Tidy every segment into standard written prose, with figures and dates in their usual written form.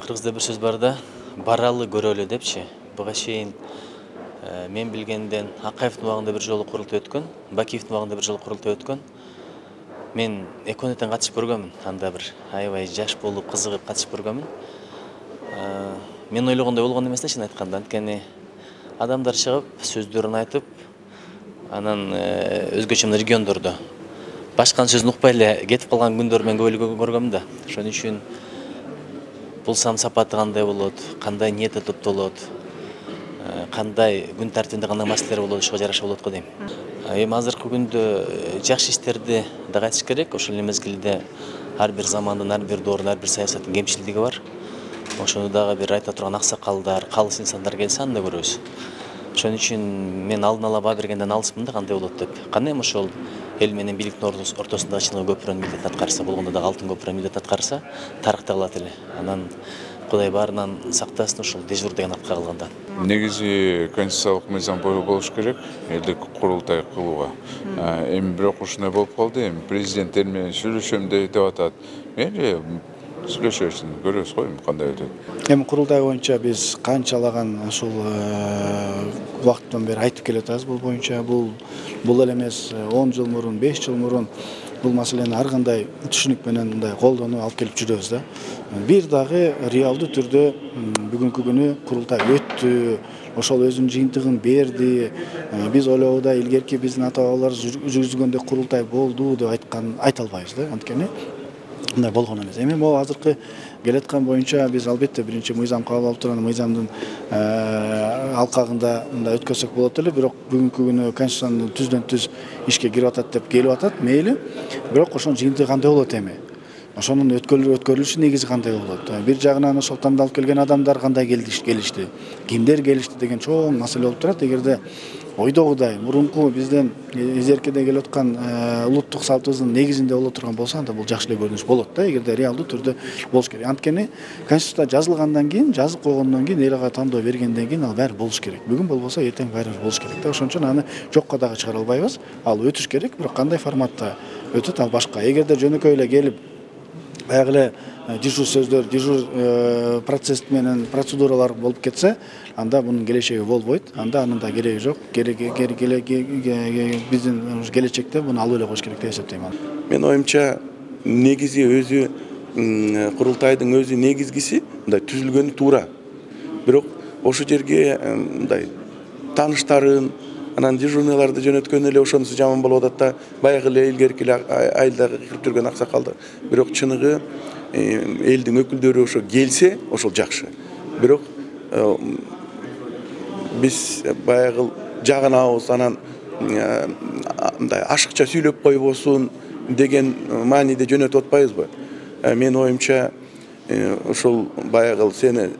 Кыргызда бир сөз бар да, баралы көрөлү депчи. Буга чейин мен билгенден Акаевдин убагында бир жолу курултай өткөн, Бакиевдин убагында бир жолу курултай өткөн. Мен экөөнөтөн катышып көргөнмүн. Анда бир аябай жаш болуп, кызыгып катышып көргөнмүн. Мен ойлогондой болгон эмес да, чын айтканда. Анткени адамдар чыгып, сөздөрүн айтып, анан өзгөчө региондордо башканын сөзүн укпай эле кетип калган күндөр мен көп эле көргөмүн да. Ошон үчүн бул сам сапаты кандай болот, кандай ниети топтолот, кандай күн тартибинде кандай маселелер болот, ошого жараша болот го дейм. Эми азыркы күндө жакшы иштерди да айтыш керек. Ошол эле мезгилде ар бир замандын, ар бир доордун, ар бир саясаттын кемчилдиги бар. Ошону дагы бир айта турган аксакалдар, калыс инсандар келсе анда көрөбүз. Ошон үчүн мен алдын ала баа бергенден алысмын да кандай болот деп. Кандай эми ошол эл менен бийликтин ортосундагы чыныгы көпүрөнүн милдетин аткарса, болгондо дагы алтын көпүрөнүн милдетин аткарса, тарыхта калат эле. Анан Кудай баарынан сактасын ушул дежур деген атка калганда. Негизи конституциялык мыйзам болуш керек элдик курултай кылууга. Эми бирок ушундай болуп калды. Эми президент эл менен сүйлөшөм деп атат. Мейли сүйлөшөбүз, көрөбүз го эми кандай өтөт. Эми курултай боюнча биз канчалаган ушул убакыттан бери айтып келе атабыз бул боюнча. Бул эле эмес 10 жыл мурун, 5 жыл мурун бул маселени ар кандай түшүнүк менен мындай колдонуп алып келип жүрөбүз да. Бир дагы реалдуу түрдө бүгүнкү күнү курултай өттү, ошол өзүнүн жыйынтыгын берди. Биз ойлогодай илгерки биздин ата бабалар жүргүзгөндөй курултай болду деп айта албайбыз да. Анткени мындай болгон эмес. Эми могу азыркы келаткан боюнча биз албетте биринчи мыйзам кабыл алып турган мыйзамдын алкагында мындай өткөзсөк болот эле. Бирок бүгүнкү күнү конституциянын түздөн түз ишке кирип атат деп келип атат. Мейли. Бирок ошонун жыйынтыгы кандай болот эми? Ошонун өткөрүлүшү негизи кандай болот? Бир жагынан ошол тандалып келген адамдар кандай келишти? Кимдер келишти деген чоң маселе болуп турат. Эгерде ойдогудай мурунку бизден изеркиде келип аткан улуттук салтыбыздын негизинде боло турган болсо, анда бул жакшы эле көрүнүш болот да. Эгерде реалдуу түрдө болуш керек. Анткени конституцияда жазылгандан кийин, жазып койгондон кийин, эл ага тандоо бергенден кийин ал баары болуш керек. Бүгүн болбосо эртең баары болуш керек да. Ошон үчүн аны жокко дагы чыгара албайбыз. Ал өтүш керек, бирок кандай форматта өтөт ал башка. Эгерде жөнөкөй эле келип баягы эле дежур сөздөр, дежур процесс менен процедуралар болуп кетсе, анда мунун келечеги болбойт. Анда анын да кереги жок. Биздин келечекте муну алып эле коюш керек деп эсептейм. Мен оюмча негизи өзү курултайдын өзү негизгиси мындай түзүлгөнү туура. Бирок ошол жерге мындай тааныштарын, анан дежурныйларды жөнөткөн эле ошонусу жаман болуп атат да. Баягы эле илгерки айылдагы кирип жүргөн аксакалдар. Бирок чыныгы элдин өкүлдөрү ошо келсе, ошол жакшы. Бирок биз баягы жагынабыз, анан мындай ашыкча сүйлөп койбосун деген мааниде жөнөтүп атпайбызбы? Мен оюмча ошол баягы сени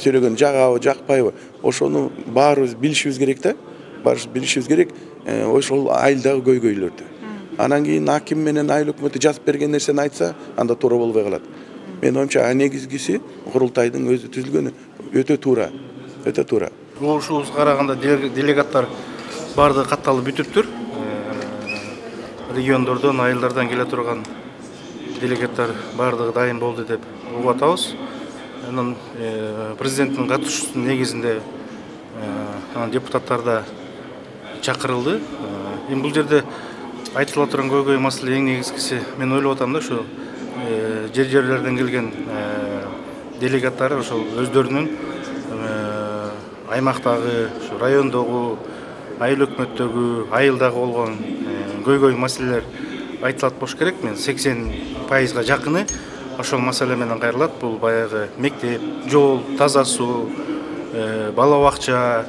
сүйлөгөн жагабы, жакпайбы? Ошону баарыбыз билишибиз керек да. Баарыбыз билишибиз керек ошол айылдагы көйгөйлөрдү. Анан кийин аким менен айыл өкмөтү жазып берген нерсени айтса, анда туура болбой калат. Мен оюмча негизгиси курултайдын өзү түзүлгөнү өтө туура. Өтө туура. Ушубузга караганда делегаттар баардыгы катталып бүтүптүр. Региондордон, айылдардан келе турган делегаттар баардыгы дайым болду деп угуп атабыз. Анан президенттин катышуусунун негизинде депутаттар да чакырылды. Эми бул жерде айтылып турган көйгөй маселе эң негизгиси, мен ойлоп атам да, ушу жерлерден келген делегаттар ошол өздөрүнүн аймактагы, райондогу, айыл өкмөттөгү, айылдагы болгон көйгөй маселелер айтылат болуш керек. Мен 80% жакыны ошол маселе менен кайрылат. Бул баягы мектеп, жол, таза суу, бала бакча,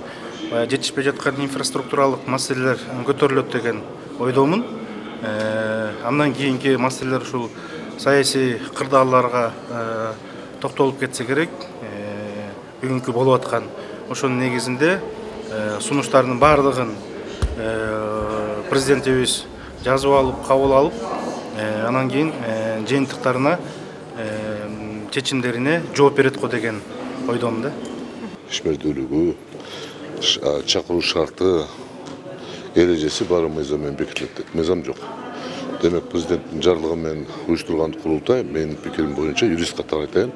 жетишпей жаткан инфраструктуралык маселелер көтөрүлөт деген ойдомун. Андан кийинки маселелер ушул саясий кырдаалдарга токтолуп кетсе керек. Бүгүнкү болуп аткан ошонун негизинде сунуштардын баардыгын президентибиз жазып алып, кабыл алып, анан кийин жыйынтыктарына, чечимдерине жооп берет го деген ойдомун да. Ишмердүүлүгү, чакыруу шарты, эрежеси баары мыйзам менен бекитилет. Мыйзам жок. Демек президенттин жарлыгы менен уюштурулган курултай, менин пикирим боюнча, юрист катары айтайын,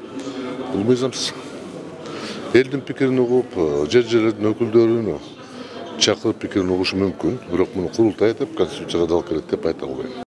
Бул мыйзамсыз. Элдин пикирин угуп, жер-жерлердин өкүлдөрүн чакырып пикирин угушу мүмкүн, бирок муну курултай деп конституцияга дал келет деп айта албайм.